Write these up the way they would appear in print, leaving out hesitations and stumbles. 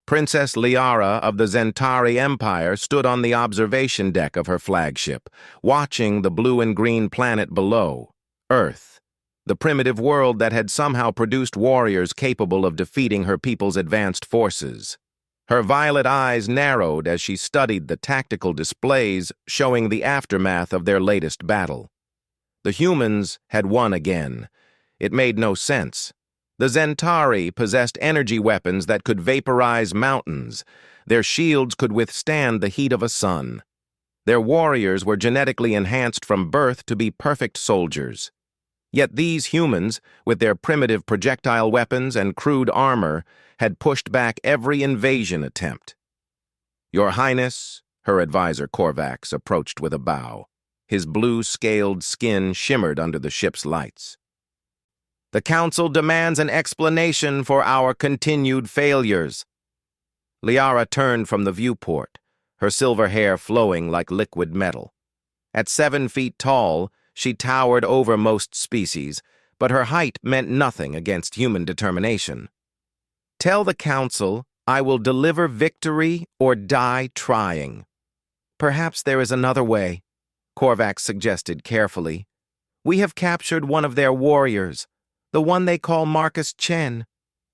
Princess Liara of the Zentari Empire stood on the observation deck of her flagship, watching the blue and green planet below, Earth, the primitive world that had somehow produced warriors capable of defeating her people's advanced forces. Her violet eyes narrowed as she studied the tactical displays showing the aftermath of their latest battle. The humans had won again. It made no sense. The Zentari possessed energy weapons that could vaporize mountains. Their shields could withstand the heat of a sun. Their warriors were genetically enhanced from birth to be perfect soldiers. Yet these humans, with their primitive projectile weapons and crude armor, had pushed back every invasion attempt. "Your Highness," her advisor Korvax approached with a bow. His blue-scaled skin shimmered under the ship's lights. "The Council demands an explanation for our continued failures." Liara turned from the viewport, her silver hair flowing like liquid metal. At 7 feet tall, she towered over most species, but her height meant nothing against human determination. "Tell the Council I will deliver victory or die trying." "Perhaps there is another way," Korvax suggested carefully. "We have captured one of their warriors, the one they call Marcus Chen.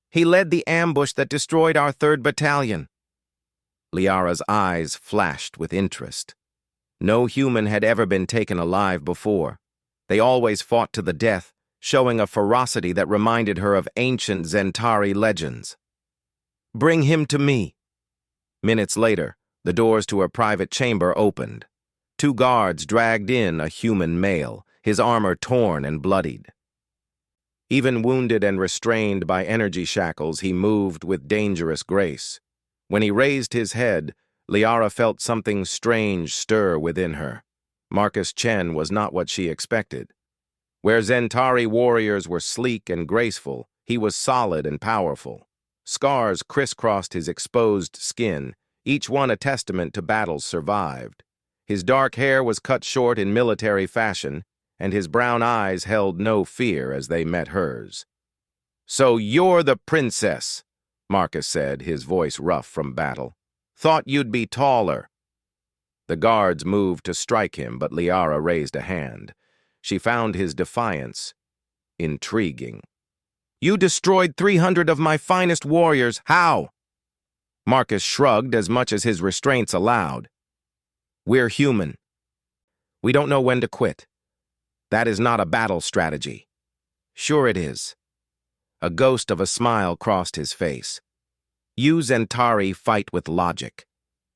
He led the ambush that destroyed our 3rd Battalion. Liara's eyes flashed with interest. No human had ever been taken alive before. They always fought to the death, showing a ferocity that reminded her of ancient Zentari legends. "Bring him to me." Minutes later, the doors to her private chamber opened. 2 guards dragged in a human male, his armor torn and bloodied. Even wounded and restrained by energy shackles, he moved with dangerous grace. When he raised his head, Liara felt something strange stir within her. Marcus Chen was not what she expected. Where Zentari warriors were sleek and graceful, he was solid and powerful. Scars crisscrossed his exposed skin, each one a testament to battles survived. His dark hair was cut short in military fashion, and his brown eyes held no fear as they met hers. "So you're the princess," Marcus said, his voice rough from battle. "Thought you'd be taller." The guards moved to strike him, but Liara raised a hand. She found his defiance intriguing. "You destroyed 300 of my finest warriors. How?" Marcus shrugged as much as his restraints allowed. "We're human. We don't know when to quit. That is not a battle strategy." "Sure it is." A ghost of a smile crossed his face. "You Zentari fight with logic.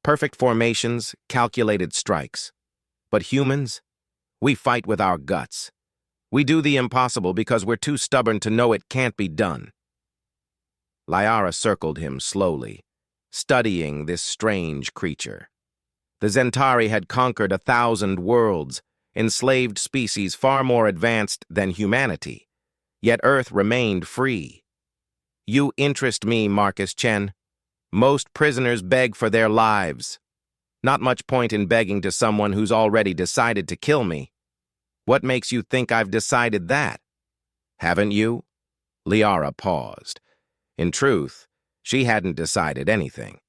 Perfect formations, calculated strikes. But humans, we fight with our guts. We do the impossible because we're too stubborn to know it can't be done." Liara circled him slowly, studying this strange creature. The Zentari had conquered 1,000 worlds, enslaved species far more advanced than humanity. Yet Earth remained free. "You interest me, Marcus Chen. Most prisoners beg for their lives. Not much point in begging to someone who's already decided to kill me. What makes you think I've decided that?" "Haven't you?" Liara paused. In truth, she hadn't decided anything.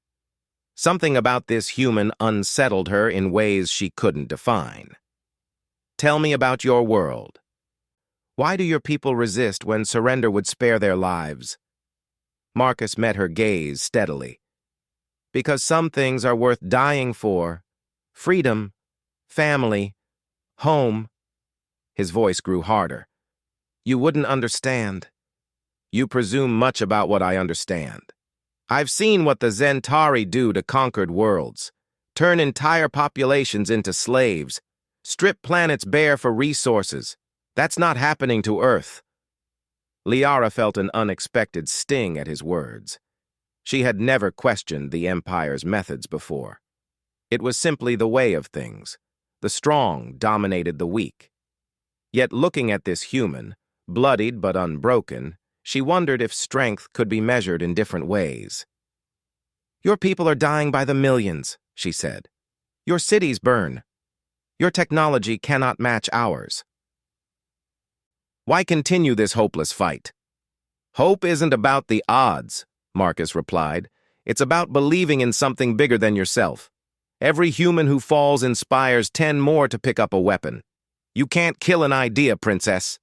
Something about this human unsettled her in ways she couldn't define. "Tell me about your world. Why do your people resist when surrender would spare their lives?" Marcus met her gaze steadily. "Because some things are worth dying for. Freedom, family, home." His voice grew harder. "You wouldn't understand." "You presume much about what I understand. I've seen what the Zentari do to conquered worlds. Turn entire populations into slaves. Strip planets bare for resources. That's not happening to Earth." Liara felt an unexpected sting at his words. She had never questioned the Empire's methods before. It was simply the way of things. The strong dominated the weak. Yet looking at this human, bloodied but unbroken, she wondered if strength could be measured in different ways. "Your people are dying by the millions," she said. "Your cities burn. Your technology cannot match ours. Why continue this hopeless fight?" "Hope isn't about the odds," Marcus replied. It's about believing in something bigger than yourself. Every human who falls inspires 10 more to pick up a weapon. You can't kill an idea, princess.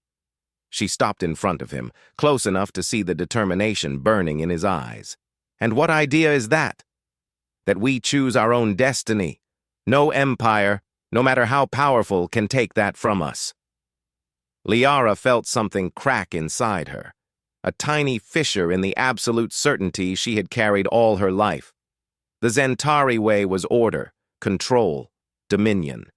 She stopped in front of him, close enough to see the determination burning in his eyes. And what idea is that? That we choose our own destiny. No empire, no matter how powerful, can take that from us. Liara felt something crack inside her, a tiny fissure in the absolute certainty she had carried all her life. The Zentari way was order, control, dominion.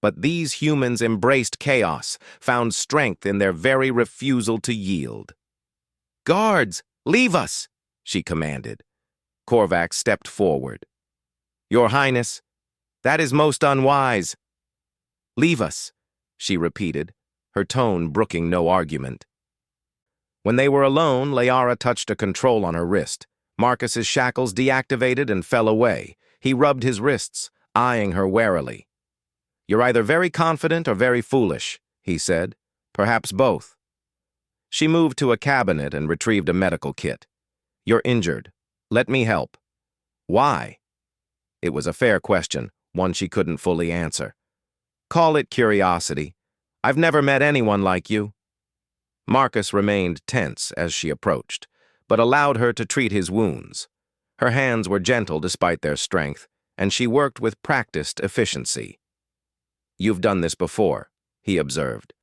But these humans embraced chaos, found strength in their very refusal to yield. "Guards, leave us!" she commanded. Korvac stepped forward. "Your Highness, that is most unwise." "Leave us," she repeated, her tone brooking no argument. When they were alone, Liara touched a control on her wrist. Marcus's shackles deactivated and fell away. He rubbed his wrists, eyeing her warily. "You're either very confident or very foolish," he said. "Perhaps both." She moved to a cabinet and retrieved a medical kit. "You're injured. Let me help." "Why?" It was a fair question, one she couldn't fully answer. "Call it curiosity. I've never met anyone like you." Marcus remained tense as she approached, but allowed her to treat his wounds. Her hands were gentle despite their strength, and she worked with practiced efficiency. "You've done this before," he observed.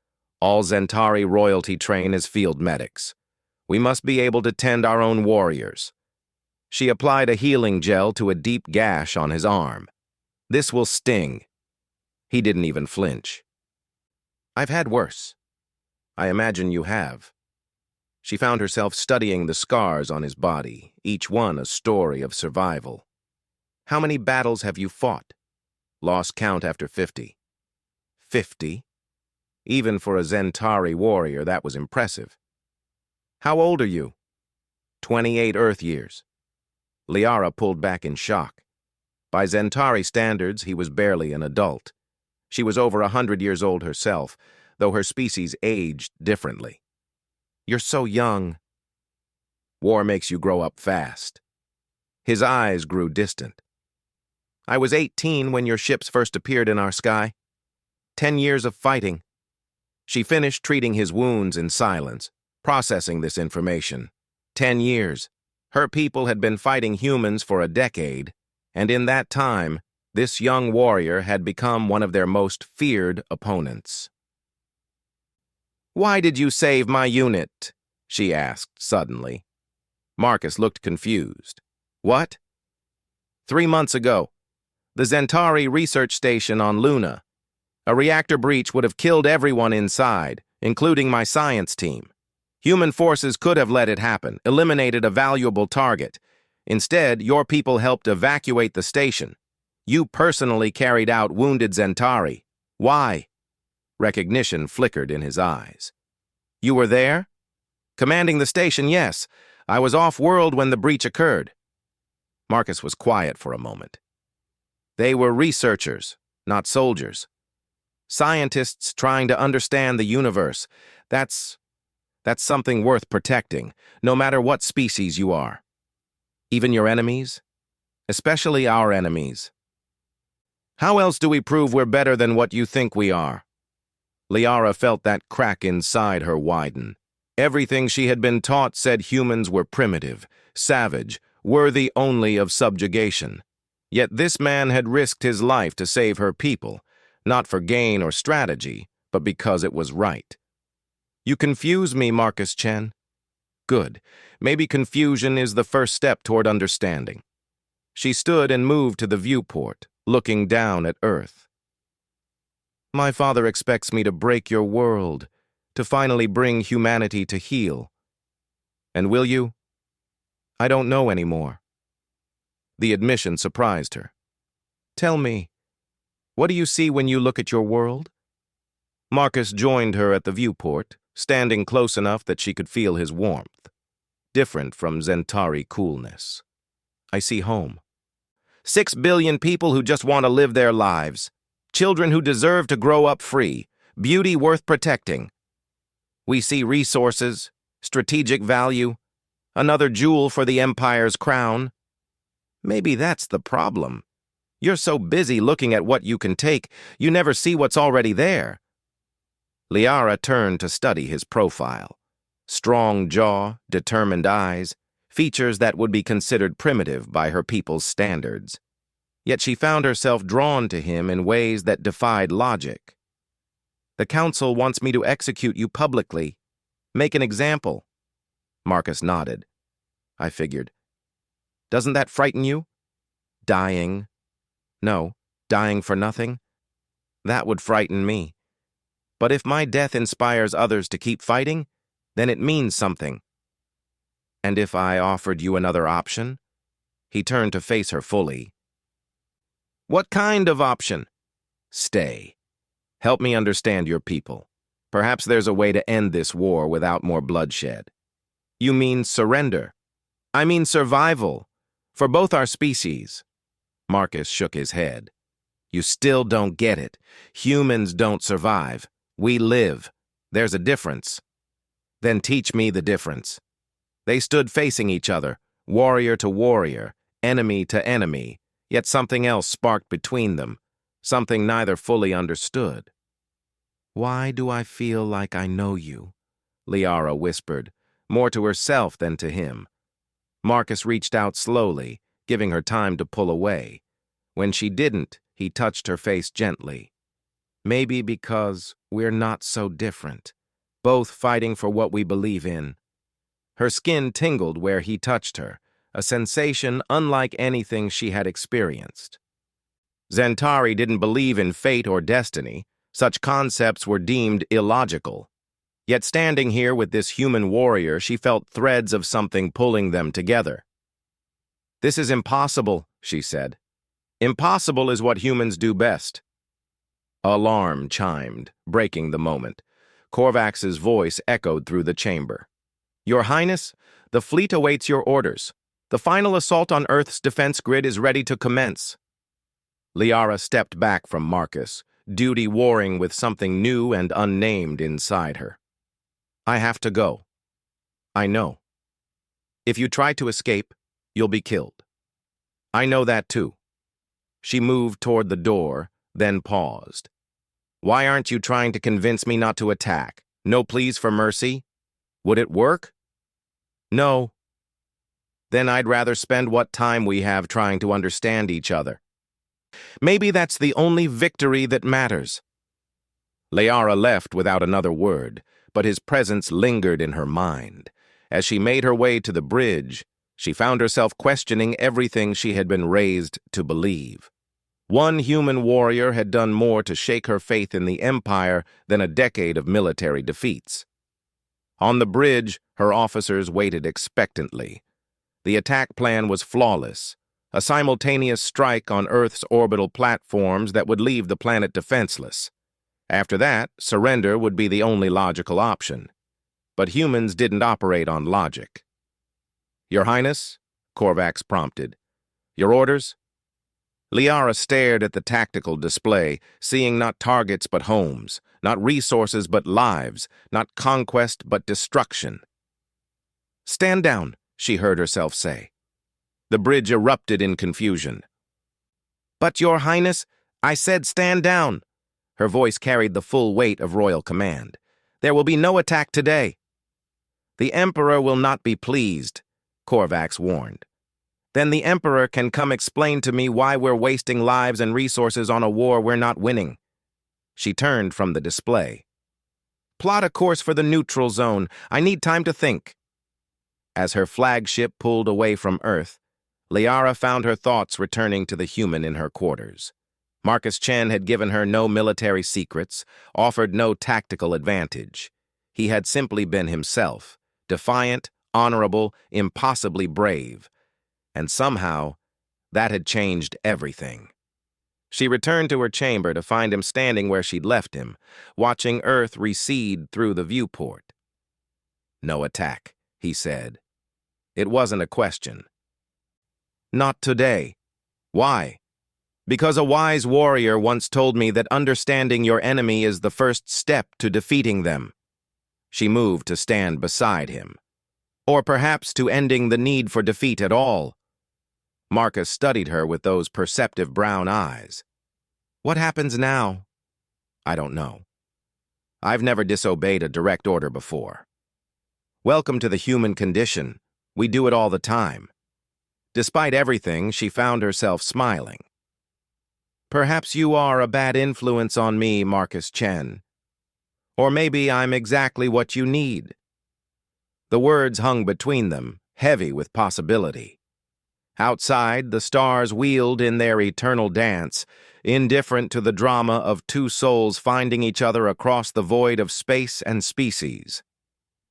"All Zentari royalty train as field medics. We must be able to tend our own warriors." She applied a healing gel to a deep gash on his arm. "This will sting." He didn't even flinch. "I've had worse. I imagine you have." She found herself studying the scars on his body, each one a story of survival. "How many battles have you fought?" "Lost count after 50. 50? Even for a Zentari warrior, that was impressive." "How old are you?" 28 Earth years. Liara pulled back in shock. By Zentari standards, he was barely an adult. She was over 100 years old herself, though her species aged differently. "You're so young." "War makes you grow up fast." His eyes grew distant. "I was 18 when your ships first appeared in our sky. 10 years of fighting." She finished treating his wounds in silence, processing this information. 10 years. Her people had been fighting humans for a decade, and in that time, this young warrior had become one of their most feared opponents. "Why did you save my unit?" she asked suddenly. Marcus looked confused. "What?" 3 months ago. The Zentari research station on Luna. A reactor breach would have killed everyone inside, including my science team. Human forces could have let it happen, eliminated a valuable target. Instead, your people helped evacuate the station. You personally carried out wounded Zentari. Why? Recognition flickered in his eyes. "You were there?" "Commanding the station, yes. I was off-world when the breach occurred." Marcus was quiet for a moment. "They were researchers, not soldiers. Scientists trying to understand the universe. That's something worth protecting, no matter what species you are. Even your enemies? Especially our enemies. How else do we prove we're better than what you think we are?" Liara felt that crack inside her widen. Everything she had been taught said humans were primitive, savage, worthy only of subjugation. Yet this man had risked his life to save her people, not for gain or strategy, but because it was right. "You confuse me, Marcus Chen." "Good. Maybe confusion is the first step toward understanding." She stood and moved to the viewport, looking down at Earth. "My father expects me to break your world, to finally bring humanity to heal. And will you? I don't know anymore." The admission surprised her. "Tell me, what do you see when you look at your world?" Marcus joined her at the viewport, standing close enough that she could feel his warmth, different from Zentari coolness. "I see home. 6 billion people who just want to live their lives. Children who deserve to grow up free. Beauty worth protecting. We see resources, strategic value, another jewel for the Empire's crown. Maybe that's the problem. You're so busy looking at what you can take, you never see what's already there. Liara turned to study his profile. Strong jaw, determined eyes, features that would be considered primitive by her people's standards. Yet she found herself drawn to him in ways that defied logic. The council wants me to execute you publicly. Make an example. Marcus nodded. I figured. Doesn't that frighten you? Dying. No, dying for nothing. That would frighten me. But if my death inspires others to keep fighting, then it means something. And if I offered you another option? He turned to face her fully. What kind of option? Stay. Help me understand your people. Perhaps there's a way to end this war without more bloodshed. You mean surrender? I mean survival. For both our species. Marcus shook his head. You still don't get it. Humans don't survive. We live. There's a difference. Then teach me the difference. They stood facing each other, warrior to warrior, enemy to enemy, yet something else sparked between them, something neither fully understood. Why do I feel like I know you? Liara whispered, more to herself than to him. Marcus reached out slowly, giving her time to pull away. When she didn't, he touched her face gently. Maybe because we're not so different, both fighting for what we believe in. Her skin tingled where he touched her, a sensation unlike anything she had experienced. Zentari didn't believe in fate or destiny. Such concepts were deemed illogical. Yet standing here with this human warrior, she felt threads of something pulling them together. This is impossible, she said. Impossible is what humans do best. Alarm chimed, breaking the moment. Korvax's voice echoed through the chamber. Your Highness, the fleet awaits your orders. The final assault on Earth's defense grid is ready to commence. Liara stepped back from Marcus, duty warring with something new and unnamed inside her. I have to go. I know. If you try to escape, you'll be killed. I know that too. She moved toward the door, then paused. Why aren't you trying to convince me not to attack? No pleas for mercy? Would it work? No. Then I'd rather spend what time we have trying to understand each other. Maybe that's the only victory that matters. Liara left without another word, but his presence lingered in her mind. As she made her way to the bridge, she found herself questioning everything she had been raised to believe. One human warrior had done more to shake her faith in the Empire than a decade of military defeats. On the bridge, her officers waited expectantly. The attack plan was flawless, a simultaneous strike on Earth's orbital platforms that would leave the planet defenseless. After that, surrender would be the only logical option. But humans didn't operate on logic. Your Highness, Korvax prompted. Your orders? Liara stared at the tactical display, seeing not targets but homes, not resources but lives, not conquest but destruction. Stand down, she heard herself say. The bridge erupted in confusion. But, Your Highness, I said stand down. Her voice carried the full weight of royal command. There will be no attack today. The Emperor will not be pleased, Korvax warned. Then the Emperor can come explain to me why we're wasting lives and resources on a war we're not winning. She turned from the display. Plot a course for the neutral zone. I need time to think. As her flagship pulled away from Earth, Liara found her thoughts returning to the human in her quarters. Marcus Chen had given her no military secrets, offered no tactical advantage. He had simply been himself, defiant, honorable, impossibly brave. And somehow, that had changed everything. She returned to her chamber to find him standing where she'd left him, watching Earth recede through the viewport. No attack, he said. It wasn't a question. Not today. Why? Because a wise warrior once told me that understanding your enemy is the first step to defeating them. She moved to stand beside him. Or perhaps to ending the need for defeat at all. Marcus studied her with those perceptive brown eyes. What happens now? I don't know. I've never disobeyed a direct order before. Welcome to the human condition. We do it all the time. Despite everything, she found herself smiling. Perhaps you are a bad influence on me, Marcus Chen. Or maybe I'm exactly what you need. The words hung between them, heavy with possibility. Outside, the stars wheeled in their eternal dance, indifferent to the drama of two souls finding each other across the void of space and species.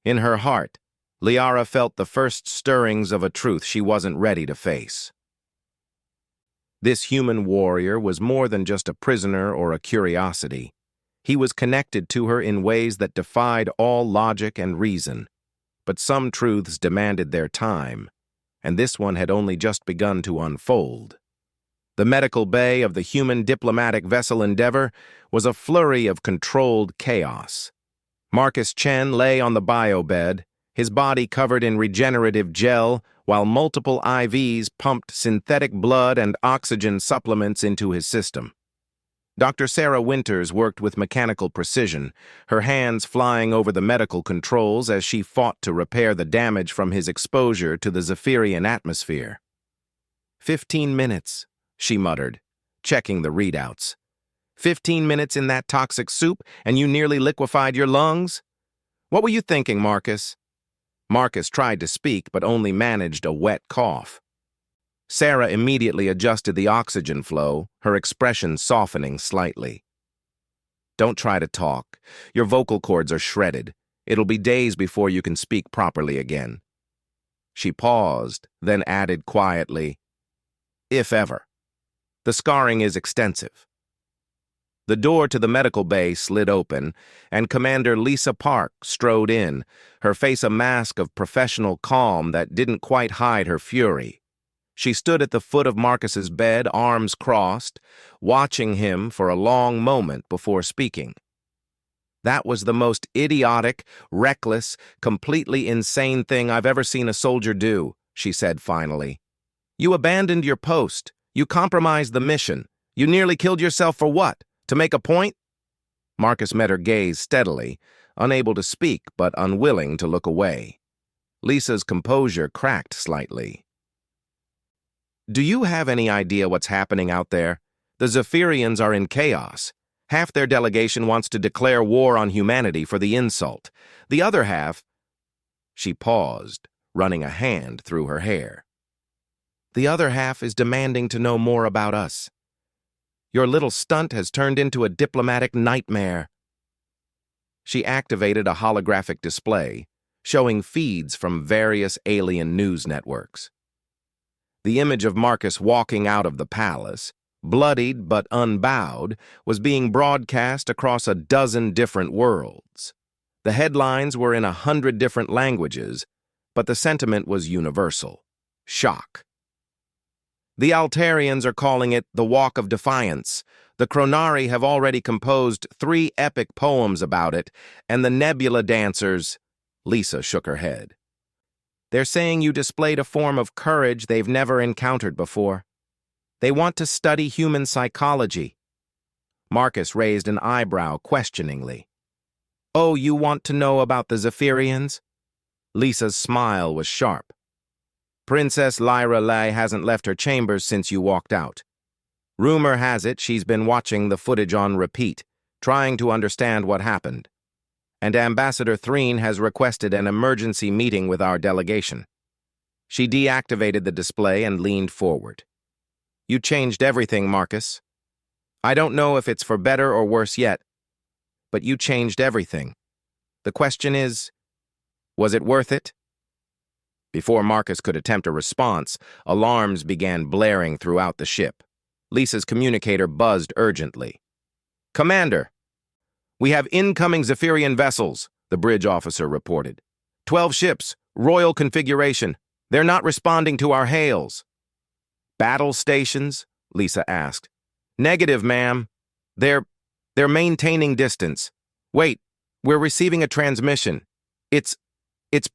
In her heart, Liara felt the first stirrings of a truth she wasn't ready to face. This human warrior was more than just a prisoner or a curiosity. He was connected to her in ways that defied all logic and reason. But some truths demanded their time, and this one had only just begun to unfold. The medical bay of the human diplomatic vessel Endeavor was a flurry of controlled chaos. Marcus Chen lay on the bio-bed, his body covered in regenerative gel, while multiple IVs pumped synthetic blood and oxygen supplements into his system. Dr. Sarah Winters worked with mechanical precision, her hands flying over the medical controls as she fought to repair the damage from his exposure to the Zephyrian atmosphere. 15 minutes, she muttered, checking the readouts. 15 minutes in that toxic soup, and you nearly liquefied your lungs? What were you thinking, Marcus? Marcus tried to speak, but only managed a wet cough. Sarah immediately adjusted the oxygen flow, her expression softening slightly. Don't try to talk. Your vocal cords are shredded. It'll be days before you can speak properly again. She paused, then added quietly, if ever. The scarring is extensive. The door to the medical bay slid open, and Commander Lisa Park strode in, her face a mask of professional calm that didn't quite hide her fury. She stood at the foot of Marcus's bed, arms crossed, watching him for a long moment before speaking. That was the most idiotic, reckless, completely insane thing I've ever seen a soldier do, she said finally. You abandoned your post. You compromised the mission. You nearly killed yourself for what? To make a point? Marcus met her gaze steadily, unable to speak but unwilling to look away. Lisa's composure cracked slightly. Do you have any idea what's happening out there? The Zephyrians are in chaos. Half their delegation wants to declare war on humanity for the insult. The other half... She paused, running a hand through her hair. The other half is demanding to know more about us. Your little stunt has turned into a diplomatic nightmare. She activated a holographic display, showing feeds from various alien news networks. The image of Marcus walking out of the palace, bloodied but unbowed, was being broadcast across a dozen different worlds. The headlines were in 100 different languages, but the sentiment was universal: shock. The Altarians are calling it the Walk of Defiance. The Chronari have already composed 3 epic poems about it, and the Nebula Dancers... Lisa shook her head. They're saying you displayed a form of courage they've never encountered before. They want to study human psychology. Marcus raised an eyebrow questioningly. Oh, you want to know about the Zephyrians? Lisa's smile was sharp. Princess Lyra Lay hasn't left her chambers since you walked out. Rumor has it she's been watching the footage on repeat, trying to understand what happened. And Ambassador Threen has requested an emergency meeting with our delegation. She deactivated the display and leaned forward. You changed everything, Marcus. I don't know if it's for better or worse yet, but you changed everything. The question is, was it worth it? Before Marcus could attempt a response, alarms began blaring throughout the ship. Lisa's communicator buzzed urgently. Commander! We have incoming Zephyrian vessels, the bridge officer reported. 12 ships, royal configuration. They're not responding to our hails. Battle stations? Lisa asked. Negative, ma'am. They're maintaining distance. Wait, we're receiving a transmission. It's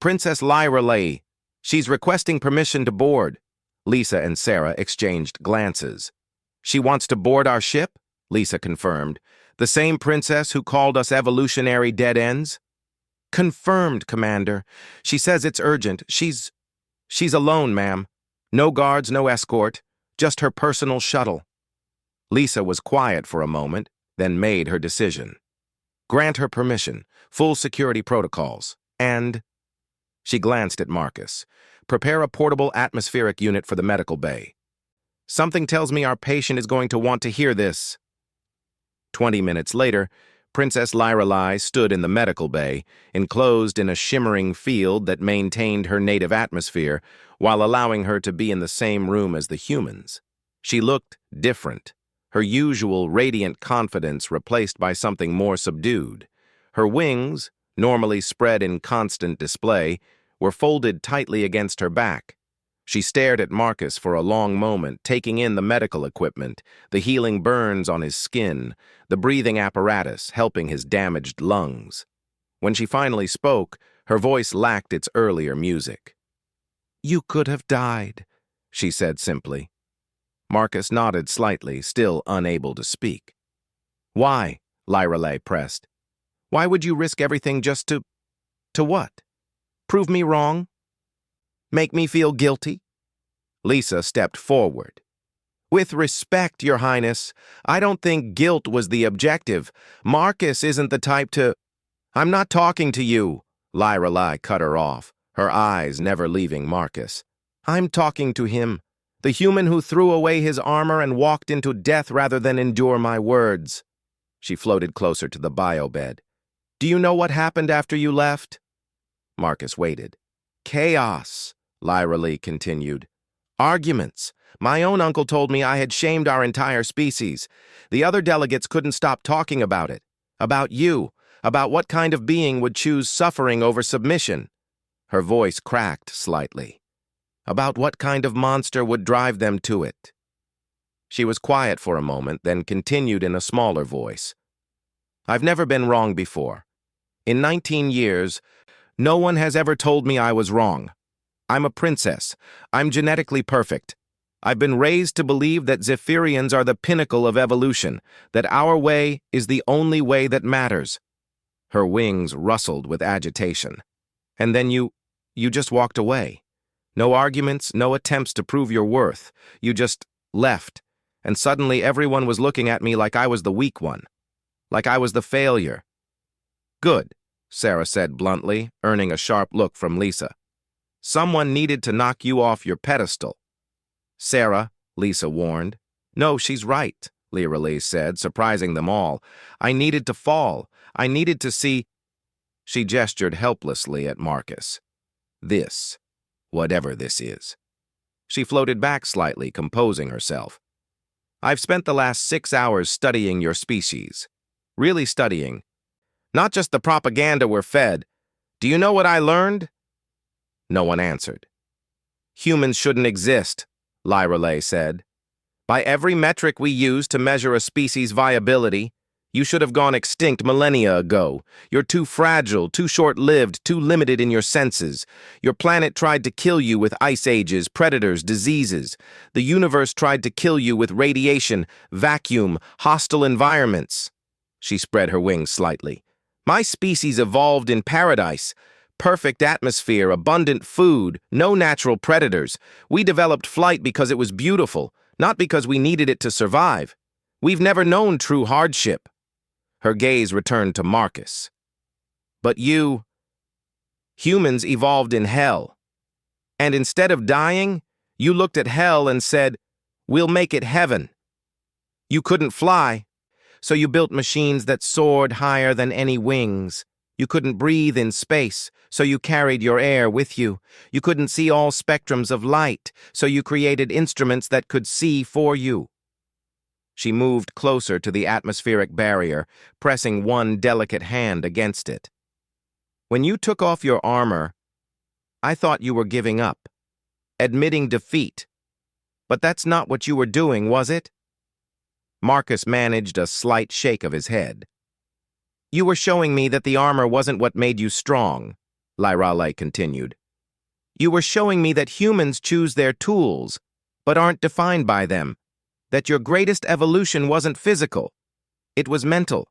Princess Lyra Lay. She's requesting permission to board. Lisa and Sarah exchanged glances. "She wants to board our ship?" Lisa confirmed. "The same princess who called us evolutionary dead ends?" "Confirmed, Commander. She says it's urgent. She's alone, ma'am. No guards, no escort. Just her personal shuttle." Lisa was quiet for a moment, then made her decision. "Grant her permission, full security protocols, and—" She glanced at Marcus. "Prepare a portable atmospheric unit for the medical bay. Something tells me our patient is going to want to hear this." 20 minutes later, Princess Lyrelei stood in the medical bay, enclosed in a shimmering field that maintained her native atmosphere while allowing her to be in the same room as the humans. She looked different, her usual radiant confidence replaced by something more subdued. Her wings, normally spread in constant display, were folded tightly against her back. She stared at Marcus for a long moment, taking in the medical equipment, the healing burns on his skin, the breathing apparatus helping his damaged lungs. When she finally spoke, her voice lacked its earlier music. "You could have died," she said simply. Marcus nodded slightly, still unable to speak. "Why?" Lyrelei pressed. "Why would you risk everything just to— to what? Prove me wrong? Make me feel guilty?" Lisa stepped forward. "With respect, Your Highness, I don't think guilt was the objective. Marcus isn't the type to—" "I'm not talking to you," Lyrelei cut her off, her eyes never leaving Marcus. "I'm talking to him, the human who threw away his armor and walked into death rather than endure my words." She floated closer to the bio-bed. "Do you know what happened after you left?" Marcus waited. "Chaos," Lyrelei continued. "Arguments. My own uncle told me I had shamed our entire species. The other delegates couldn't stop talking about it. About you. About what kind of being would choose suffering over submission." Her voice cracked slightly. "About what kind of monster would drive them to it." She was quiet for a moment, then continued in a smaller voice. "I've never been wrong before. In 19 years, no one has ever told me I was wrong. I'm a princess. I'm genetically perfect. I've been raised to believe that Zephyrians are the pinnacle of evolution, that our way is the only way that matters." Her wings rustled with agitation. "And then you just walked away. No arguments, no attempts to prove your worth. You just left. And suddenly everyone was looking at me like I was the weak one. Like I was the failure." "Good," Sarah said bluntly, earning a sharp look from Lisa. "Someone needed to knock you off your pedestal." "Sarah," Lisa warned. "No, she's right," Lyrelei said, surprising them all. "I needed to fall. I needed to see—" She gestured helplessly at Marcus. "This, whatever this is." She floated back slightly, composing herself. "I've spent the last 6 hours studying your species. Really studying. Not just the propaganda we're fed. Do you know what I learned?" No one answered. "Humans shouldn't exist," Lyrelei said. "By every metric we use to measure a species' viability, you should have gone extinct millennia ago. You're too fragile, too short-lived, too limited in your senses. Your planet tried to kill you with ice ages, predators, diseases. The universe tried to kill you with radiation, vacuum, hostile environments." She spread her wings slightly. "My species evolved in paradise. Perfect atmosphere, abundant food, no natural predators. We developed flight because it was beautiful, not because we needed it to survive. We've never known true hardship." Her gaze returned to Marcus. "But humans evolved in hell. And instead of dying, you looked at hell and said, 'We'll make it heaven.' You couldn't fly, so you built machines that soared higher than any wings. You couldn't breathe in space, so you carried your air with you. You couldn't see all spectrums of light, so you created instruments that could see for you." She moved closer to the atmospheric barrier, pressing one delicate hand against it. "When you took off your armor, I thought you were giving up, admitting defeat. But that's not what you were doing, was it?" Marcus managed a slight shake of his head. "You were showing me that the armor wasn't what made you strong," Lyrelei continued. "You were showing me that humans choose their tools, but aren't defined by them, that your greatest evolution wasn't physical, it was mental.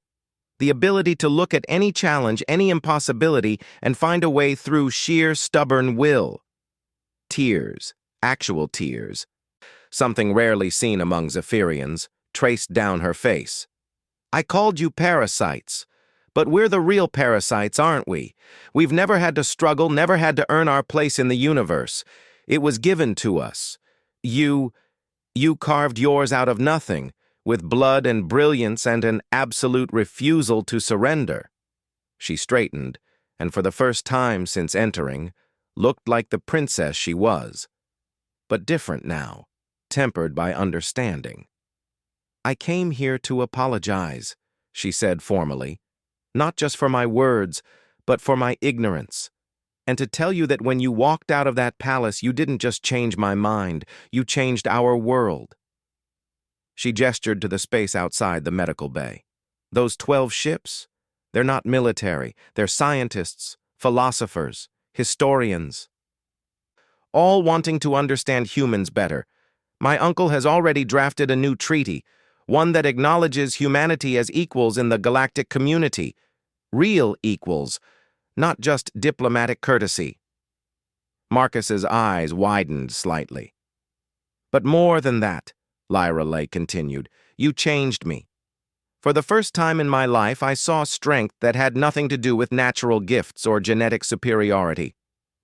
The ability to look at any challenge, any impossibility, and find a way through sheer stubborn will. Tears, actual tears, something rarely seen among Zephyrians, traced down her face. I called you parasites, but we're the real parasites, aren't we? We've never had to struggle, never had to earn our place in the universe. It was given to us. You carved yours out of nothing, with blood and brilliance and an absolute refusal to surrender. She straightened, and for the first time since entering, looked like the princess she was, but different now, tempered by understanding. I came here to apologize, she said formally, not just for my words, but for my ignorance, and to tell you that when you walked out of that palace, you didn't just change my mind, you changed our world. She gestured to the space outside the medical bay. Those 12 ships? They're not military. They're scientists, philosophers, historians, all wanting to understand humans better. My uncle has already drafted a new treaty, one that acknowledges humanity as equals in the galactic community. Real equals, not just diplomatic courtesy. Marcus's eyes widened slightly. But more than that, Lyra Lay continued, you changed me. For the first time in my life, I saw strength that had nothing to do with natural gifts or genetic superiority.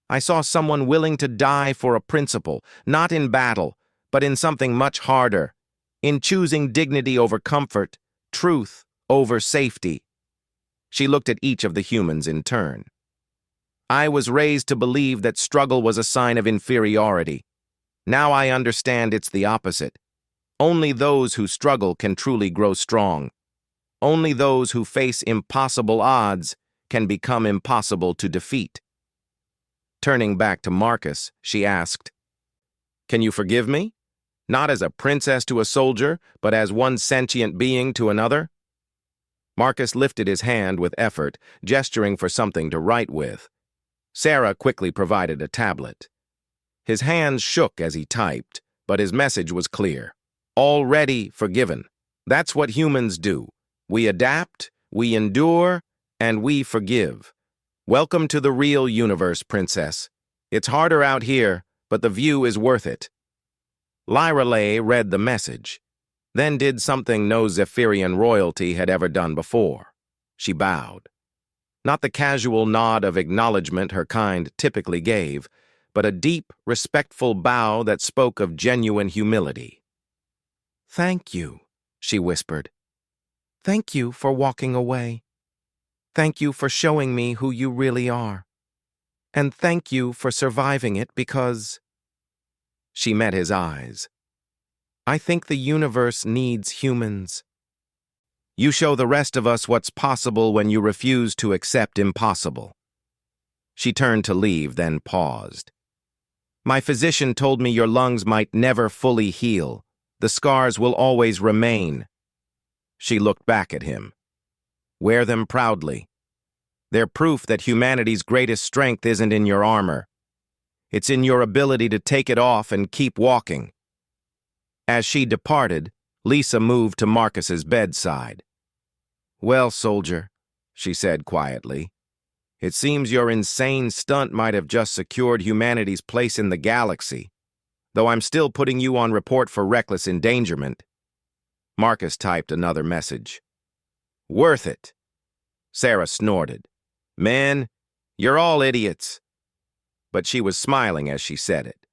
I saw someone willing to die for a principle, not in battle, but in something much harder, in choosing dignity over comfort, truth over safety. She looked at each of the humans in turn. I was raised to believe that struggle was a sign of inferiority. Now I understand it's the opposite. Only those who struggle can truly grow strong. Only those who face impossible odds can become impossible to defeat. Turning back to Marcus, she asked, "Can you forgive me? Not as a princess to a soldier, but as one sentient being to another?" Marcus lifted his hand with effort, gesturing for something to write with. Sarah quickly provided a tablet. His hands shook as he typed, but his message was clear. Already forgiven. That's what humans do. We adapt, we endure, and we forgive. Welcome to the real universe, princess. It's harder out here, but the view is worth it. Lyra Lay read the message, then did something no Zephyrian royalty had ever done before. She bowed. Not the casual nod of acknowledgement her kind typically gave, but a deep, respectful bow that spoke of genuine humility. "Thank you," she whispered. "Thank you for walking away. Thank you for showing me who you really are. And thank you for surviving it because—" She met his eyes. "I think the universe needs humans. You show the rest of us what's possible when you refuse to accept impossible." She turned to leave, then paused. "My physician told me your lungs might never fully heal. The scars will always remain." She looked back at him. "Wear them proudly. They're proof that humanity's greatest strength isn't in your armor. It's in your ability to take it off and keep walking." As she departed, Lisa moved to Marcus's bedside. "Well, soldier," she said quietly, "it seems your insane stunt might have just secured humanity's place in the galaxy, though I'm still putting you on report for reckless endangerment." Marcus typed another message. "Worth it." Sarah snorted. "Man, you're all idiots." But she was smiling as she said it.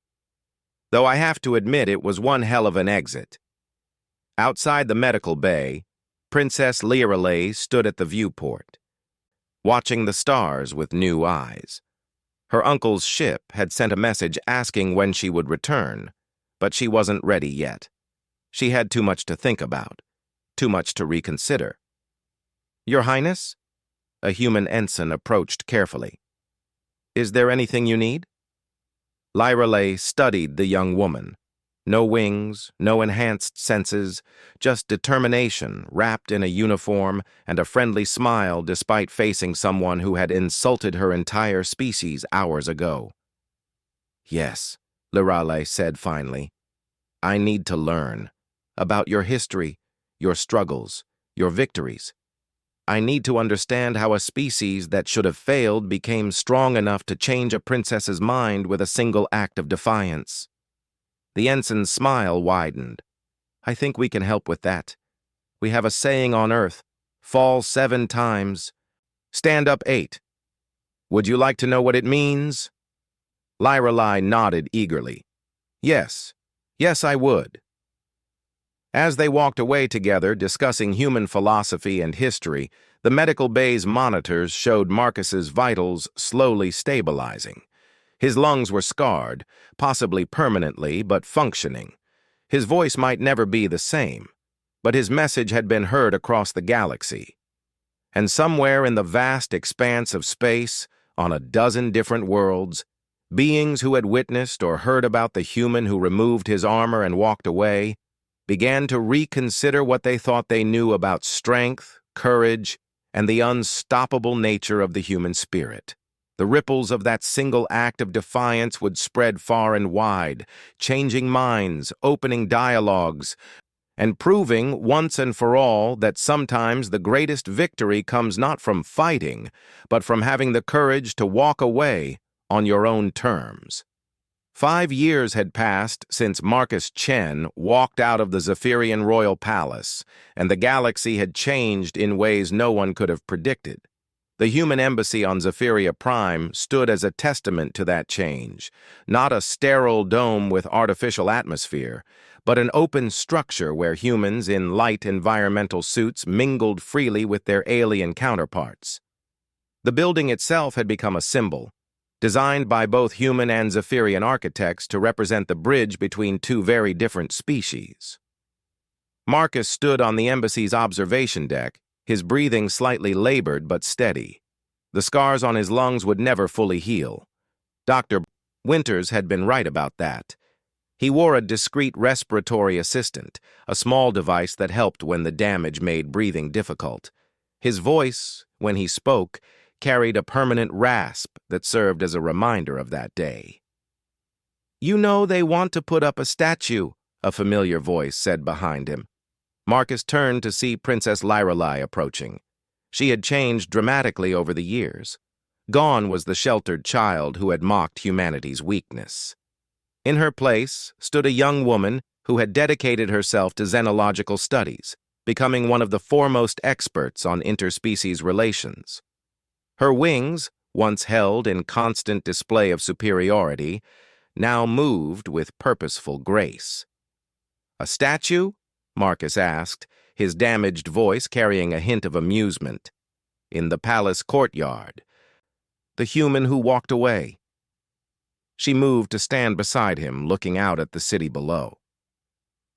Though I have to admit it was one hell of an exit. Outside the medical bay, Princess Lyra Lay stood at the viewport, watching the stars with new eyes. Her uncle's ship had sent a message asking when she would return, but she wasn't ready yet. She had too much to think about, too much to reconsider. "Your Highness?" A human ensign approached carefully. "Is there anything you need?" Lyra Lay studied the young woman. No wings, no enhanced senses, just determination wrapped in a uniform and a friendly smile despite facing someone who had insulted her entire species hours ago. "Yes," Lyra Lay said finally. I need to learn about your history, your struggles, your victories. I need to understand how a species that should have failed became strong enough to change a princess's mind with a single act of defiance. The ensign's smile widened. I think we can help with that. We have a saying on Earth, fall 7 times, stand up 8. Would you like to know what it means? Lyrelai nodded eagerly. Yes, I would. As they walked away together, discussing human philosophy and history, the medical bay's monitors showed Marcus's vitals slowly stabilizing. His lungs were scarred, possibly permanently, but functioning. His voice might never be the same, but his message had been heard across the galaxy. And somewhere in the vast expanse of space, on a dozen different worlds, beings who had witnessed or heard about the human who removed his armor and walked away began to reconsider what they thought they knew about strength, courage, and the unstoppable nature of the human spirit. The ripples of that single act of defiance would spread far and wide, changing minds, opening dialogues, and proving once and for all that sometimes the greatest victory comes not from fighting, but from having the courage to walk away on your own terms. 5 years had passed since Marcus Chen walked out of the Zephyrian royal palace, and the galaxy had changed in ways no one could have predicted. The human embassy on Zephyria Prime stood as a testament to that change, not a sterile dome with artificial atmosphere, but an open structure where humans in light environmental suits mingled freely with their alien counterparts. The building itself had become a symbol, designed by both human and Zephyrian architects to represent the bridge between 2 very different species. Marcus stood on the embassy's observation deck, his breathing slightly labored but steady. The scars on his lungs would never fully heal. Dr. Winters had been right about that. He wore a discreet respiratory assistant, a small device that helped when the damage made breathing difficult. His voice, when he spoke, carried a permanent rasp that served as a reminder of that day. "You know they want to put up a statue," a familiar voice said behind him. Marcus turned to see Princess Lyrelai approaching. She had changed dramatically over the years. Gone was the sheltered child who had mocked humanity's weakness. In her place stood a young woman who had dedicated herself to xenological studies, becoming one of the foremost experts on interspecies relations. Her wings, once held in constant display of superiority, now moved with purposeful grace. "A statue?" Marcus asked, his damaged voice carrying a hint of amusement. "In the palace courtyard. The human who walked away." She moved to stand beside him, looking out at the city below.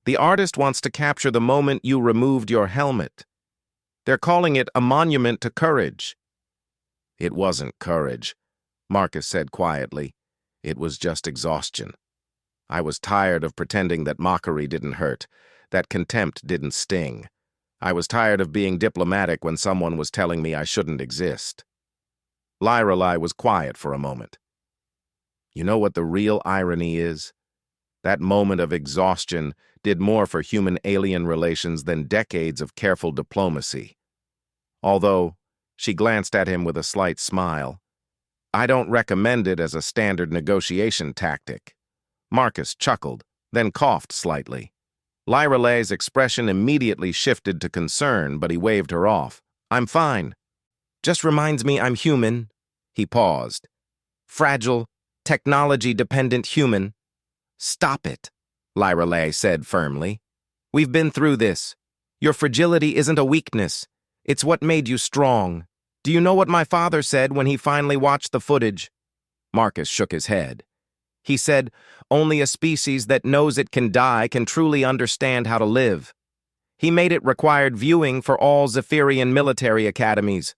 "The artist wants to capture the moment you removed your helmet. They're calling it a monument to courage." "It wasn't courage," Marcus said quietly. "It was just exhaustion. I was tired of pretending that mockery didn't hurt, that contempt didn't sting. I was tired of being diplomatic when someone was telling me I shouldn't exist." Lyrelai was quiet for a moment. "You know what the real irony is? That moment of exhaustion did more for human-alien relations than decades of careful diplomacy. Although," she glanced at him with a slight smile, "I don't recommend it as a standard negotiation tactic." Marcus chuckled, then coughed slightly. Lyrelai's expression immediately shifted to concern, but he waved her off. "I'm fine. Just reminds me I'm human." He paused. "Fragile, technology-dependent human." "Stop it," Lyrelai said firmly. "We've been through this. Your fragility isn't a weakness. It's what made you strong. Do you know what my father said when he finally watched the footage?" Marcus shook his head. He said, "Only a species that knows it can die can truly understand how to live." He made it required viewing for all Zephyrian military academies.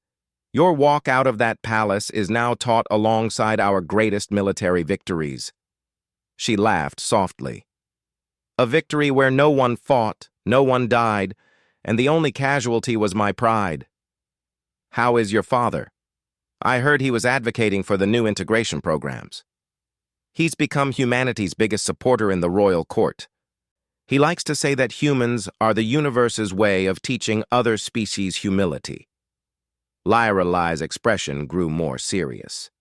Your walk out of that palace is now taught alongside our greatest military victories." She laughed softly. "A victory where no one fought, no one died, and the only casualty was my pride." "How is your father?" "I heard he was advocating for the new integration programs." "He's become humanity's biggest supporter in the royal court." He likes to say that humans are the universe's way of teaching other species humility. Lyra Lai's expression grew more serious.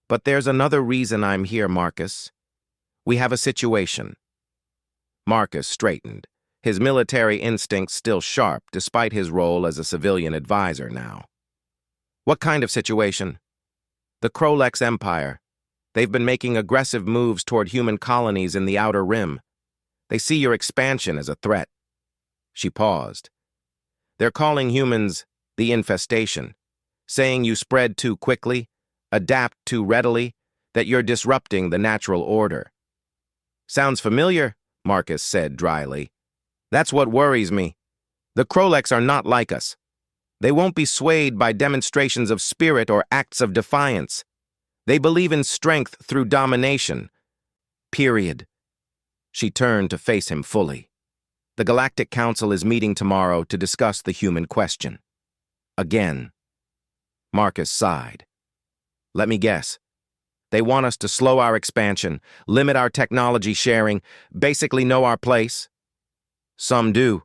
But there's another reason I'm here, Marcus. We have a situation. Marcus straightened, his military instincts still sharp despite his role as a civilian advisor now. What kind of situation? The Krolex Empire. They've been making aggressive moves toward human colonies in the Outer Rim. They see your expansion as a threat. She paused. They're calling humans the infestation, saying you spread too quickly, adapt too readily, that you're disrupting the natural order. Sounds familiar, Marcus said dryly. That's what worries me. The Krolex are not like us. They won't be swayed by demonstrations of spirit or acts of defiance. They believe in strength through domination. Period. She turned to face him fully. The Galactic Council is meeting tomorrow to discuss the human question. Again. Marcus sighed. Let me guess. They want us to slow our expansion, limit our technology sharing, basically know our place. Some do.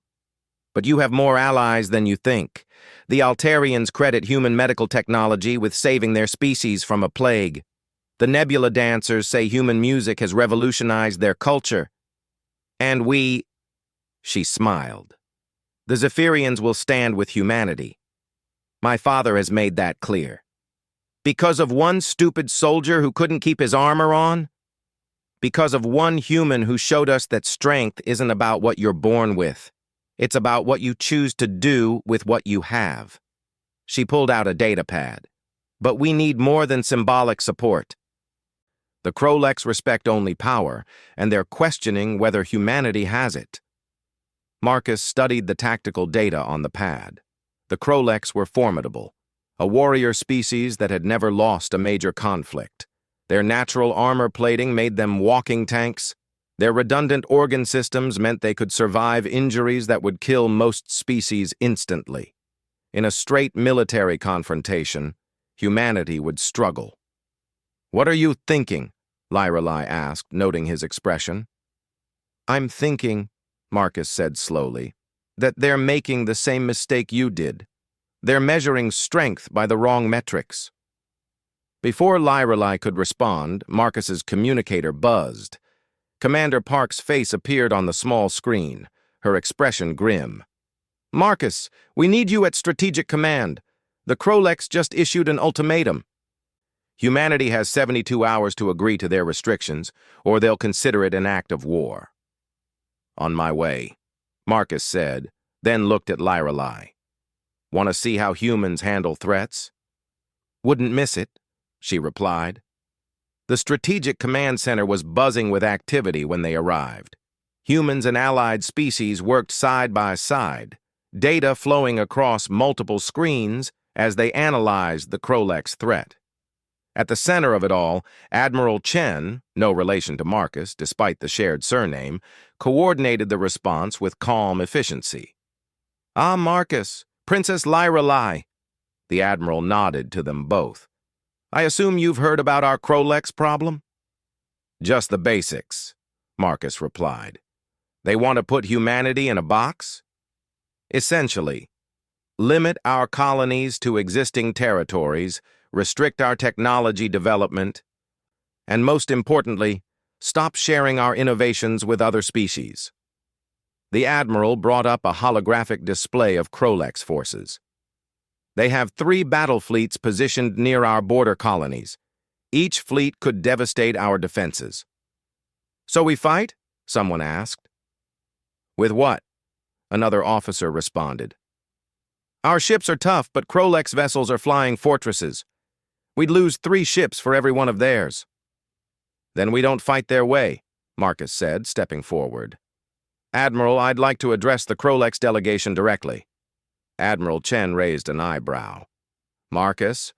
But you have more allies than you think. The Altarians credit human medical technology with saving their species from a plague. The Nebula Dancers say human music has revolutionized their culture. And we... She smiled. The Zephyrians will stand with humanity. My father has made that clear. Because of one stupid soldier who couldn't keep his armor on? Because of one human who showed us that strength isn't about what you're born with. It's about what you choose to do with what you have. She pulled out a data pad. But we need more than symbolic support. The Krolex respect only power, and they're questioning whether humanity has it. Marcus studied the tactical data on the pad. The Krolex were formidable, a warrior species that had never lost a major conflict. Their natural armor plating made them walking tanks. Their redundant organ systems meant they could survive injuries that would kill most species instantly. In a straight military confrontation, humanity would struggle. What are you thinking? Lyra Lai asked, noting his expression. I'm thinking, Marcus said slowly, that they're making the same mistake you did. They're measuring strength by the wrong metrics. Before Lyra Lai could respond, Marcus's communicator buzzed. Commander Park's face appeared on the small screen, her expression grim. Marcus, we need you at Strategic Command. The Krolex just issued an ultimatum. Humanity has 72 hours to agree to their restrictions, or they'll consider it an act of war. On my way, Marcus said, then looked at Lyra Lai. Want to see how humans handle threats? Wouldn't miss it, she replied. The Strategic Command Center was buzzing with activity when they arrived. Humans and allied species worked side by side, data flowing across multiple screens as they analyzed the Krolex threat. At the center of it all, Admiral Chen, no relation to Marcus despite the shared surname, coordinated the response with calm efficiency. Ah, Marcus, Princess Lyra Lai. The Admiral nodded to them both. I assume you've heard about our Krolex problem? Just the basics, Marcus replied. They want to put humanity in a box? Essentially, limit our colonies to existing territories, restrict our technology development, and most importantly, stop sharing our innovations with other species. The Admiral brought up a holographic display of Krolex forces. They have 3 battle fleets positioned near our border colonies. Each fleet could devastate our defenses. So we fight? Someone asked. With what? Another officer responded. Our ships are tough, but Krolex vessels are flying fortresses. We'd lose 3 ships for every one of theirs. Then we don't fight their way, Marcus said, stepping forward. Admiral, I'd like to address the Krolex delegation directly. Admiral Chen raised an eyebrow. Marcus,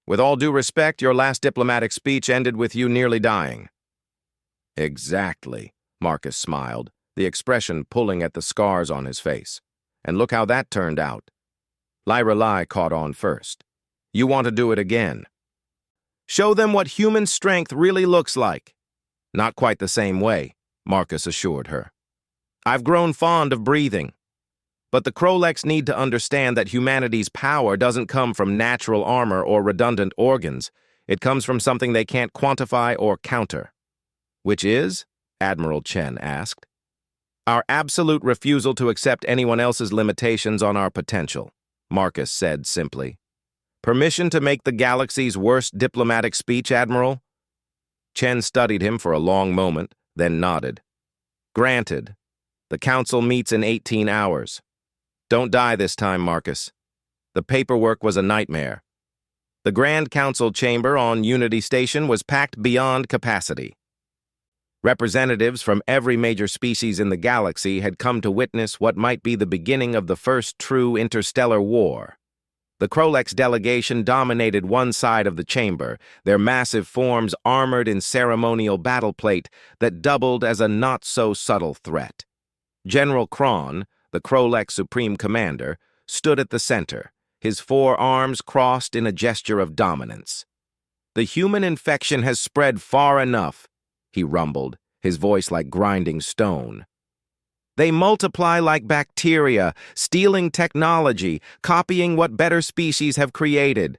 with all due respect, your last diplomatic speech ended with you nearly dying. Exactly, Marcus smiled, the expression pulling at the scars on his face. And look how that turned out. Lyra Lai caught on first. You want to do it again. Show them what human strength really looks like. Not quite the same way, Marcus assured her. I've grown fond of breathing. But the Kroleks need to understand that humanity's power doesn't come from natural armor or redundant organs. It comes from something they can't quantify or counter. Which is? Admiral Chen asked. Our absolute refusal to accept anyone else's limitations on our potential, Marcus said simply. Permission to make the galaxy's worst diplomatic speech, Admiral? Chen studied him for a long moment, then nodded. Granted. The Council meets in 18 hours. Don't die this time, Marcus. The paperwork was a nightmare. The Grand Council chamber on Unity Station was packed beyond capacity. Representatives from every major species in the galaxy had come to witness what might be the beginning of the first true interstellar war. The Kroleks delegation dominated one side of the chamber, their massive forms armored in ceremonial battleplate that doubled as a not-so-subtle threat. General Kron, the Krolek Supreme Commander, stood at the center, his four arms crossed in a gesture of dominance. The human infection has spread far enough, he rumbled, his voice like grinding stone. They multiply like bacteria, stealing technology, copying what better species have created.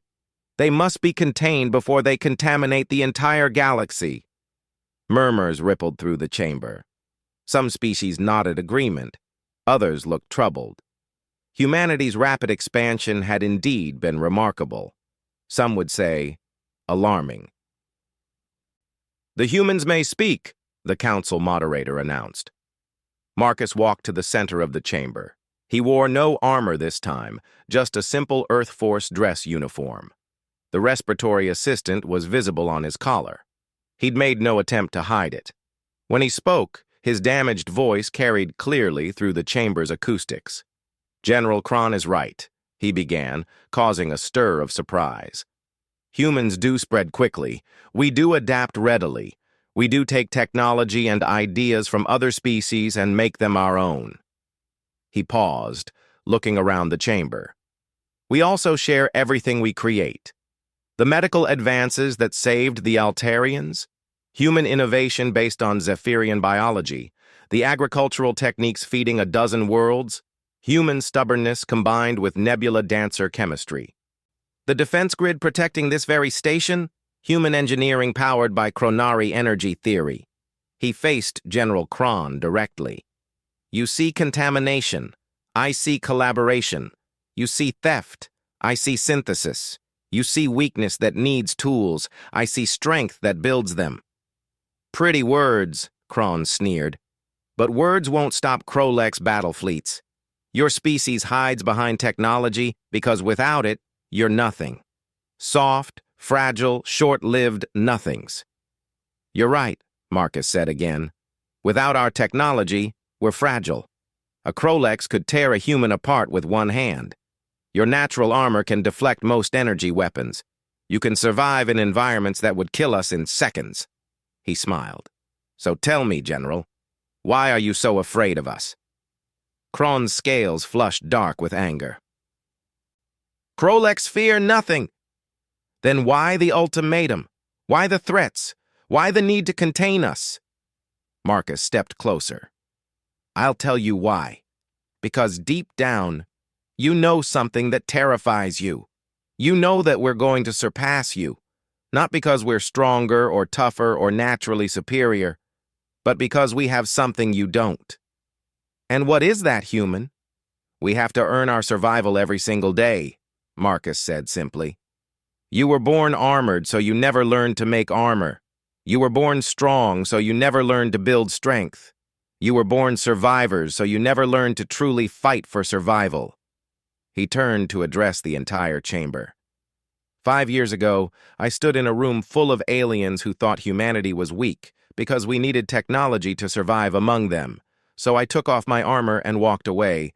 They must be contained before they contaminate the entire galaxy. Murmurs rippled through the chamber. Some species nodded agreement. Others looked troubled. Humanity's rapid expansion had indeed been remarkable. Some would say, alarming. The humans may speak, the council moderator announced. Marcus walked to the center of the chamber. He wore no armor this time, just a simple Earth Force dress uniform. The respiratory assistant was visible on his collar. He'd made no attempt to hide it. When he spoke, his damaged voice carried clearly through the chamber's acoustics. General Kron is right, he began, causing a stir of surprise. Humans do spread quickly. We do adapt readily. We do take technology and ideas from other species and make them our own. He paused, looking around the chamber. We also share everything we create. The medical advances that saved the Altarians, human innovation based on Zephyrian biology, the agricultural techniques feeding a dozen worlds, human stubbornness combined with nebula dancer chemistry. The defense grid protecting this very station, human engineering powered by Kronari energy theory. He faced General Kron directly. You see contamination. I see collaboration. You see theft. I see synthesis. You see weakness that needs tools. I see strength that builds them. Pretty words, Kron sneered. But words won't stop Krolek's battle fleets. Your species hides behind technology because without it, you're nothing. Soft, fragile, short-lived nothings. You're right, Marcus said again. Without our technology, we're fragile. A Kroleks could tear a human apart with one hand. Your natural armor can deflect most energy weapons. You can survive in environments that would kill us in seconds. He smiled. So tell me, General, why are you so afraid of us? Kron's scales flushed dark with anger. Kroleks fear nothing. Then why the ultimatum? Why the threats? Why the need to contain us? Marcus stepped closer. I'll tell you why. Because deep down, you know something that terrifies you. You know that we're going to surpass you. Not because we're stronger or tougher or naturally superior, but because we have something you don't. And what is that, human? We have to earn our survival every single day, Marcus said simply. You were born armored, so you never learned to make armor. You were born strong, so you never learned to build strength. You were born survivors, so you never learned to truly fight for survival. He turned to address the entire chamber. 5 years ago, I stood in a room full of aliens who thought humanity was weak because we needed technology to survive among them. So I took off my armor and walked away,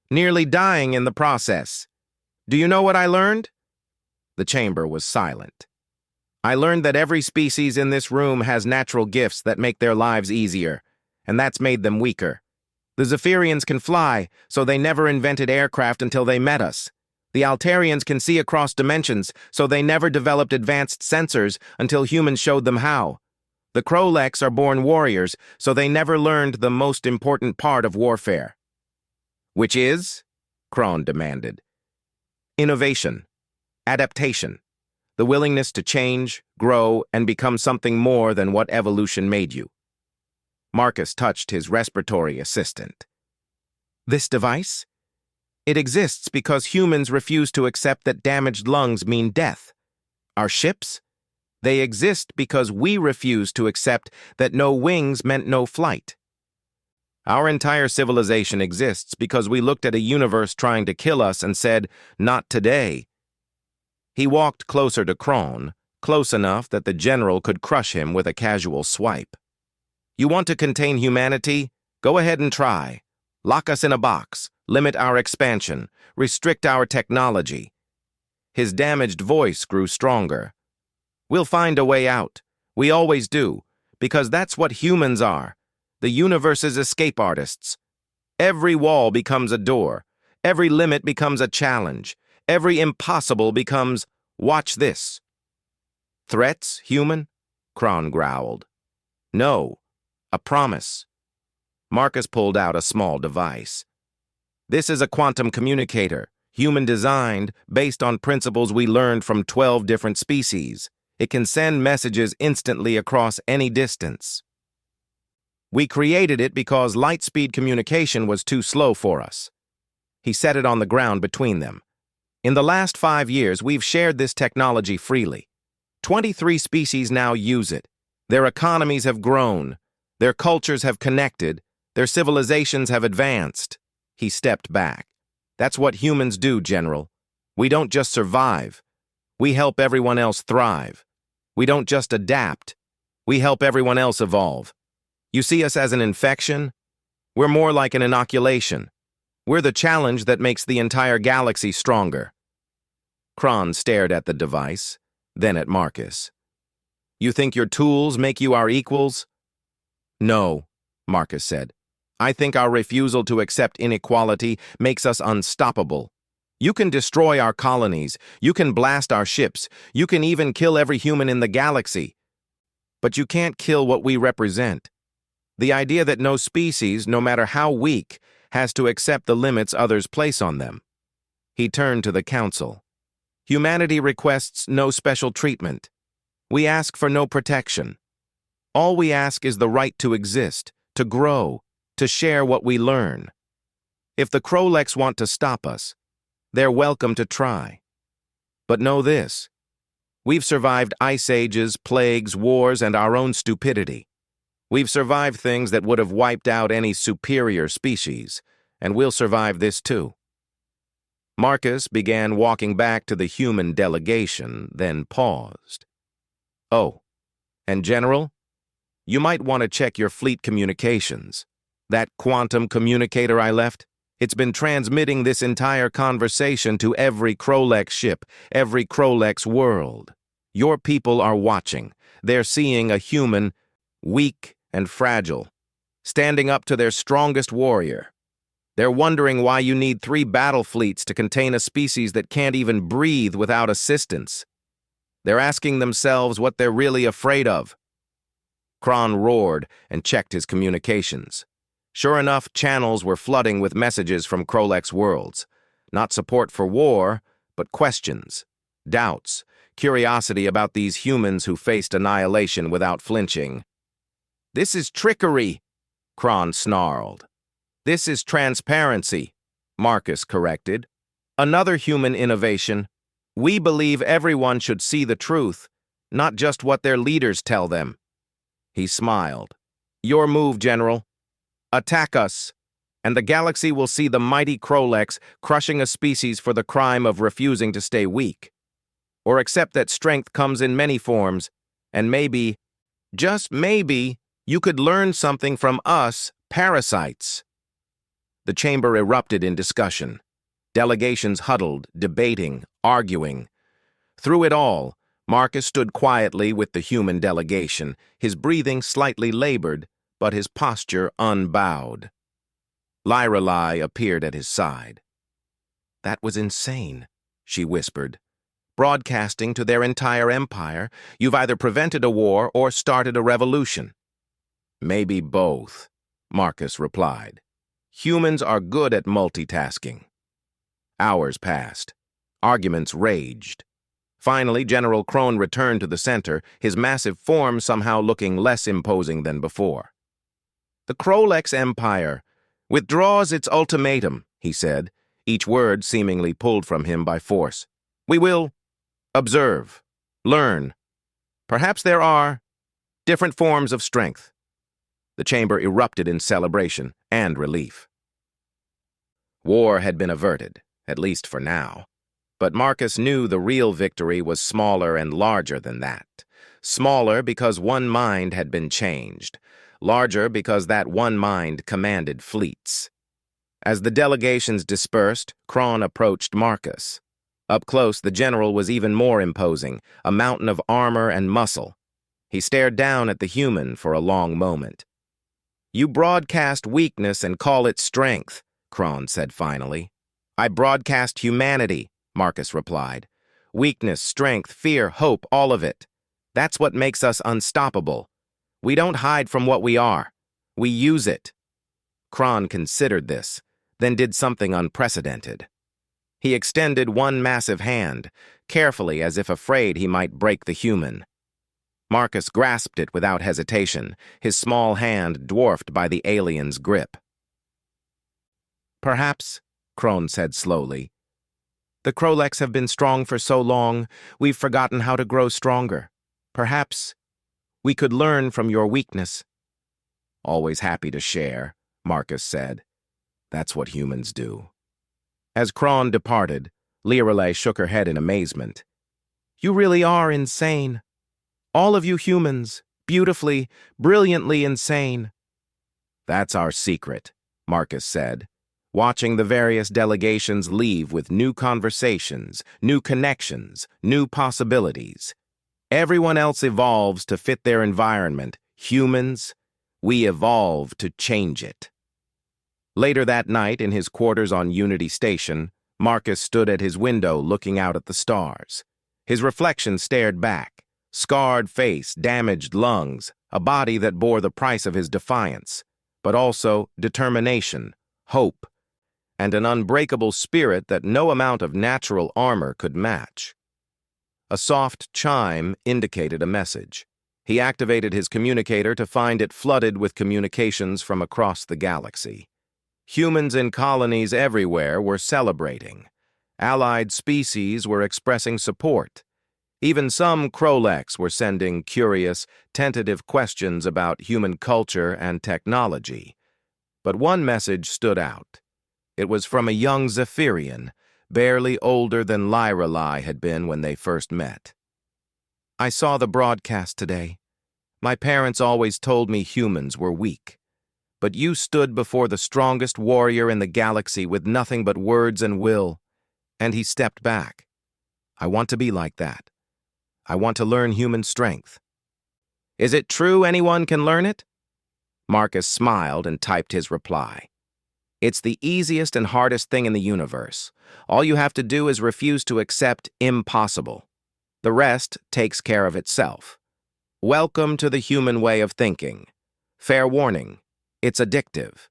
nearly dying in the process. Do you know what I learned? The chamber was silent. I learned that every species in this room has natural gifts that make their lives easier, and that's made them weaker. The Zephyrians can fly, so they never invented aircraft until they met us. The Altarians can see across dimensions, so they never developed advanced sensors until humans showed them how. The The Kroleks are born warriors, so they never learned the most important part of warfare. Which is? Kron demanded. Innovation. Adaptation. The willingness to change, grow, and become something more than what evolution made you. Marcus touched his respiratory assistant. This device? It exists because humans refuse to accept that damaged lungs mean death. Our ships? They exist because we refuse to accept that no wings meant no flight. Our entire civilization exists because we looked at a universe trying to kill us and said, "Not today." He walked closer to Kron, close enough that the general could crush him with a casual swipe. You want to contain humanity? Go ahead and try. Lock us in a box, limit our expansion, restrict our technology. His damaged voice grew stronger. We'll find a way out. We always do, because that's what humans are. The universe's escape artists. Every wall becomes a door. Every limit becomes a challenge. Every impossible becomes, watch this. Threats, human? Kron growled. No, a promise. Marcus pulled out a small device. This is a quantum communicator, human-designed, based on principles we learned from 12 different species. It can send messages instantly across any distance. We created it because light-speed communication was too slow for us. He set it on the ground between them. In the last 5 years, we've shared this technology freely. 23 species now use it. Their economies have grown. Their cultures have connected. Their civilizations have advanced. He stepped back. That's what humans do, General. We don't just survive. We help everyone else thrive. We don't just adapt. We help everyone else evolve. You see us as an infection? We're more like an inoculation. We're the challenge that makes the entire galaxy stronger. Kron stared at the device, then at Marcus. You think your tools make you our equals? No, Marcus said. I think our refusal to accept inequality makes us unstoppable. You can destroy our colonies, you can blast our ships, you can even kill every human in the galaxy. But you can't kill what we represent. The idea that no species, no matter how weak, has to accept the limits others place on them. He turned to the council. Humanity requests no special treatment. We ask for no protection. All we ask is the right to exist, to grow, to share what we learn. If the Kroleks want to stop us, they're welcome to try. But know this. We've survived ice ages, plagues, wars, and our own stupidity. We've survived things that would have wiped out any superior species, and we'll survive this too. Marcus began walking back to the human delegation, then paused. Oh, and General, you might want to check your fleet communications. That quantum communicator I left, it's been transmitting this entire conversation to every Krolek ship, every Krolek's world. Your people are watching. They're seeing a human, weak and fragile, standing up to their strongest warrior. They're wondering why you need 3 battle fleets to contain a species that can't even breathe without assistance. They're asking themselves what they're really afraid of. Kron roared and checked his communications. Sure enough, channels were flooding with messages from Krolek's worlds. Not support for war, but questions, doubts, curiosity about these humans who faced annihilation without flinching. This is trickery, Kron snarled. This is transparency, Marcus corrected. Another human innovation. We believe everyone should see the truth, not just what their leaders tell them. He smiled. Your move, General. Attack us, and the galaxy will see the mighty Kroleks crushing a species for the crime of refusing to stay weak. Or accept that strength comes in many forms, and maybe, just maybe, you could learn something from us, parasites. The chamber erupted in discussion. Delegations huddled, debating, arguing. Through it all, Marcus stood quietly with the human delegation, his breathing slightly labored, but his posture unbowed. Lyrelai appeared at his side. That was insane, she whispered. broadcasting to their entire empire, you've either prevented a war or started a revolution. Maybe both, Marcus replied. Humans are good at multitasking. Hours passed. Arguments raged. Finally, General Krone returned to the center, his massive form somehow looking less imposing than before. The Krolex Empire withdraws its ultimatum, he said, each word seemingly pulled from him by force. We will observe, learn. Perhaps there are different forms of strength. The chamber erupted in celebration and relief. War had been averted, at least for now. But Marcus knew the real victory was smaller and larger than that. Smaller because one mind had been changed. Larger because that one mind commanded fleets. As the delegations dispersed, Krone approached Marcus. Up close, the general was even more imposing, a mountain of armor and muscle. He stared down at the human for a long moment. You broadcast weakness and call it strength, Krone said finally. I broadcast humanity, Marcus replied. Weakness, strength, fear, hope, all of it. That's what makes us unstoppable. We don't hide from what we are. We use it. Krone considered this, then did something unprecedented. He extended one massive hand, carefully as if afraid he might break the human. Marcus grasped it without hesitation, his small hand dwarfed by the alien's grip. Perhaps, Krone said slowly, the Krolex have been strong for so long, we've forgotten how to grow stronger. Perhaps we could learn from your weakness. Always happy to share, Marcus said. That's what humans do. As Krone departed, Lirelei shook her head in amazement. You really are insane. All of you humans, beautifully, brilliantly insane. That's our secret, Marcus said, watching the various delegations leave with new conversations, new connections, new possibilities. Everyone else evolves to fit their environment. Humans, we evolve to change it. Later that night, in his quarters on Unity Station, Marcus stood at his window looking out at the stars. His reflection stared back, scarred face, damaged lungs, a body that bore the price of his defiance, but also determination, hope, and an unbreakable spirit that no amount of natural armor could match. A soft chime indicated a message. He activated his communicator to find it flooded with communications from across the galaxy. Humans in colonies everywhere were celebrating. Allied species were expressing support. Even some Krolex were sending curious, tentative questions about human culture and technology. But one message stood out. It was from a young Zephyrian, barely older than Lirelei had been when they first met. I saw the broadcast today. My parents always told me humans were weak. But you stood before the strongest warrior in the galaxy with nothing but words and will, and he stepped back. I want to be like that. I want to learn human strength. Is it true anyone can learn it? Marcus smiled and typed his reply. It's the easiest and hardest thing in the universe. All you have to do is refuse to accept impossible. The rest takes care of itself. Welcome to the human way of thinking. Fair warning, it's addictive.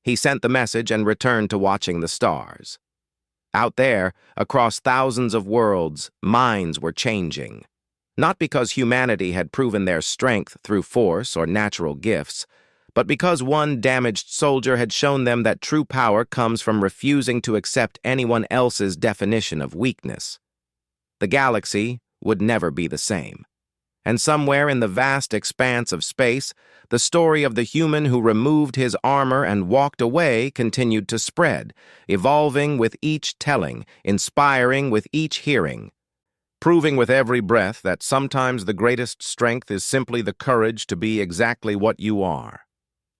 He sent the message and returned to watching the stars. Out there, across thousands of worlds, minds were changing. Not because humanity had proven their strength through force or natural gifts, but because one damaged soldier had shown them that true power comes from refusing to accept anyone else's definition of weakness. The galaxy would never be the same. And somewhere in the vast expanse of space, the story of the human who removed his armor and walked away continued to spread, evolving with each telling, inspiring with each hearing, proving with every breath that sometimes the greatest strength is simply the courage to be exactly what you are.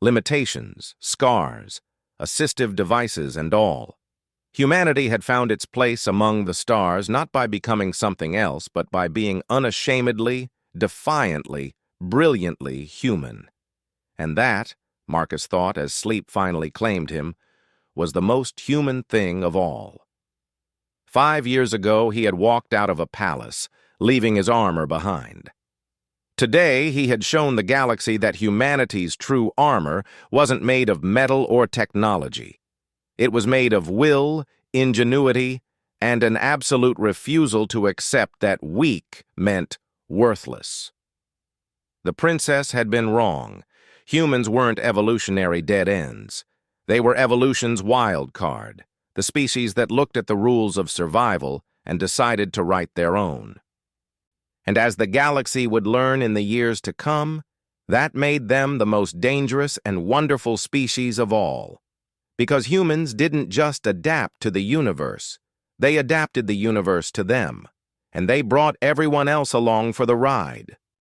Limitations, scars, assistive devices, and all. Humanity had found its place among the stars not by becoming something else, but by being unashamedly, defiantly, brilliantly human. And that, Marcus thought as sleep finally claimed him, was the most human thing of all. 5 years ago, he had walked out of a palace, leaving his armor behind. Today, he had shown the galaxy that humanity's true armor wasn't made of metal or technology. It was made of will, ingenuity, and an absolute refusal to accept that weak meant worthless. The princess had been wrong. Humans weren't evolutionary dead ends. They were evolution's wild card, the species that looked at the rules of survival and decided to write their own. And as the galaxy would learn in the years to come, that made them the most dangerous and wonderful species of all. Because humans didn't just adapt to the universe, they adapted the universe to them, and they brought everyone else along for the ride.